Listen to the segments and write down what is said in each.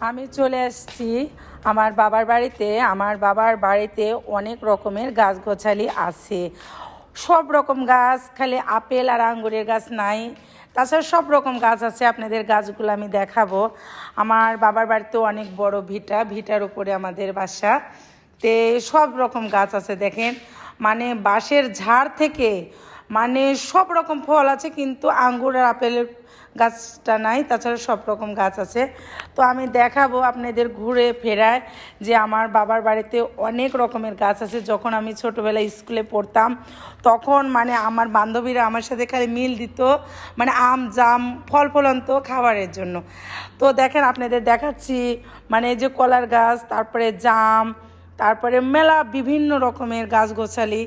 আমি চলে এসেছি আমার বাবার বাড়িতে। আমার বাবার বাড়িতে অনেক রকমের গাছগাছালি আছে, সব রকম গাছ, খালি আপেল আর আঙ্গুরের গাছ নাই, তাছাড়া সব রকম গাছ আছে। আপনাদের গাছগুলো আমি দেখাবো। আমার বাবার বাড়িতেও অনেক বড় ভিটার উপরে আমাদের বাসা, তে সব রকম গাছ আছে। দেখেন, মানে বাঁশের ঝাড় থেকে মানে সব রকম ফল আছে, কিন্তু আঙ্গুর আর আপেলের গাছটা নাই, তাছাড়া সব রকম গাছ আছে। তো আমি দেখাবো আপনাদের ঘুরে ফেরায় যে আমার বাবার বাড়িতে অনেক রকমের গাছ আছে। যখন আমি ছোটোবেলায় স্কুলে পড়তাম তখন মানে আমার বান্ধবীরা আমার সাথে খালি মিল দিত, মানে আম জাম ফল ফলন্ত খাবারের জন্য। তো দেখেন আপনাদের দেখাচ্ছি, মানে এই যে কলার গাছ, তারপরে জাম, তারপরে মেলা বিভিন্ন রকমের গাছগাছালি।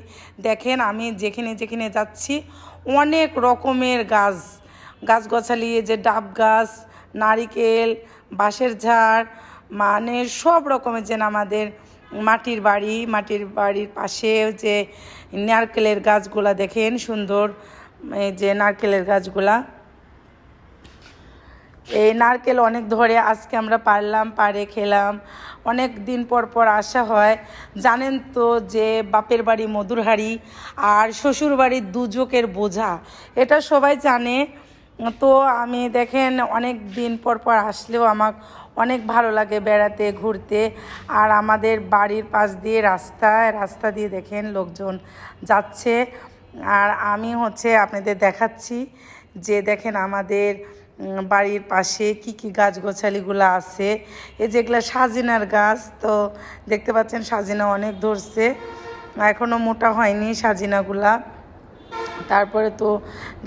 দেখেন আমি যেখানে যেখানে যাচ্ছি অনেক রকমের গাছগাছালি, যে ডাব গাছ, নারিকেল, বাঁশের ঝাড়, মানে সব রকমের। যেন আমাদের মাটির বাড়ির পাশে যে নারকেলের গাছগুলা দেখেন সুন্দর, এই যে নারকেলের গাছগুলা, এই নারকেল অনেক ধরে আজকে আমরা পারে খেলাম। অনেক দিন পর পর আসা হয়। জানেন তো যে বাপের বাড়ি মধুর হাঁড়ি আর শ্বশুর বাড়ির দুচোখের বোঝা, এটা সবাই জানে। তো আমি দেখেন অনেক দিন পর পর আসলেও আমার অনেক ভালো লাগে বেড়াতে ঘুরতে। আর আমাদের বাড়ির পাশ দিয়ে রাস্তা দিয়ে দেখেন লোকজন যাচ্ছে। আর আমি আপনাদের দেখাচ্ছি যে দেখেন আমাদের বাড়ির পাশে কি কি গাছগাছালিগুলো আছে। এই যেগুলো সাজিনার গাছ, তো দেখতে পাচ্ছেন সাজিনা অনেক ধরছে, এখনও মোটা হয়নি সাজিনাগুলা। তারপরে তো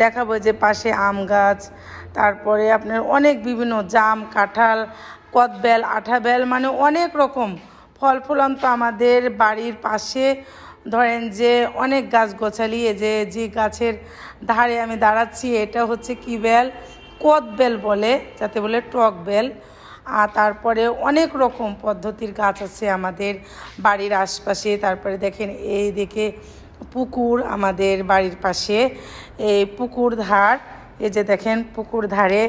দেখাবো যে পাশে আম গাছ, তারপরে আপনার অনেক বিভিন্ন জাম, কাঁঠাল, কদবেল, আঠাবেল, মানে অনেক রকম ফল ফলন্ত আমাদের বাড়ির পাশে। ধরেন যে অনেক গাছগাছালি, এই যে গাছের ধারে আমি দাঁড়াচ্ছি, এটা হচ্ছে কি বেল, কদবেল বলে, যাতে বলে টক বেল। আর তারপরে অনেক রকম পদ্ধতির গাছ আছে আমাদের বাড়ির আশপাশে। তারপরে দেখেন এই দিকে পুকুর আমাদের বাড়ির পাশে, এই পুকুর ধার, এই যে দেখেন পুকুর ধারে,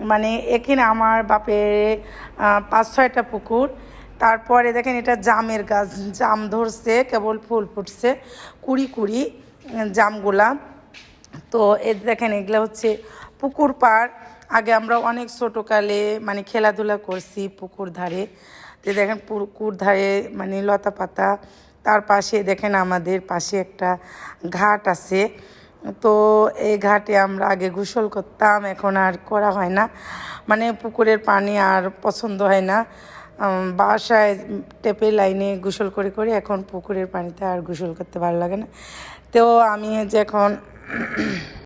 মানে এখানে আমার বাপের 5-6টা পুকুর। তারপরে দেখেন এটা জামের গাছ, জাম ধরছে, কেবল ফুল ফুটছে, কুড়ি জামগুলা। তো দেখেন এগুলো হচ্ছে পুকুর পাড়। আগে আমরা অনেক ছোটোকালে মানে খেলাধুলা করছি পুকুর ধারে। তো দেখেন পুকুর ধারে মানে লতা পাতা, তার পাশে দেখেন আমাদের পাশে একটা ঘাট আছে। তো এই ঘাটে আমরা আগে গোসল করতাম, এখন আর করা হয় না, মানে পুকুরের পানি আর পছন্দ হয় না। বাসায় টেপে লাইনে গোসল করে এখন পুকুরের পানিতে আর গোসল করতে ভালো লাগে না। তো আমি যে এখন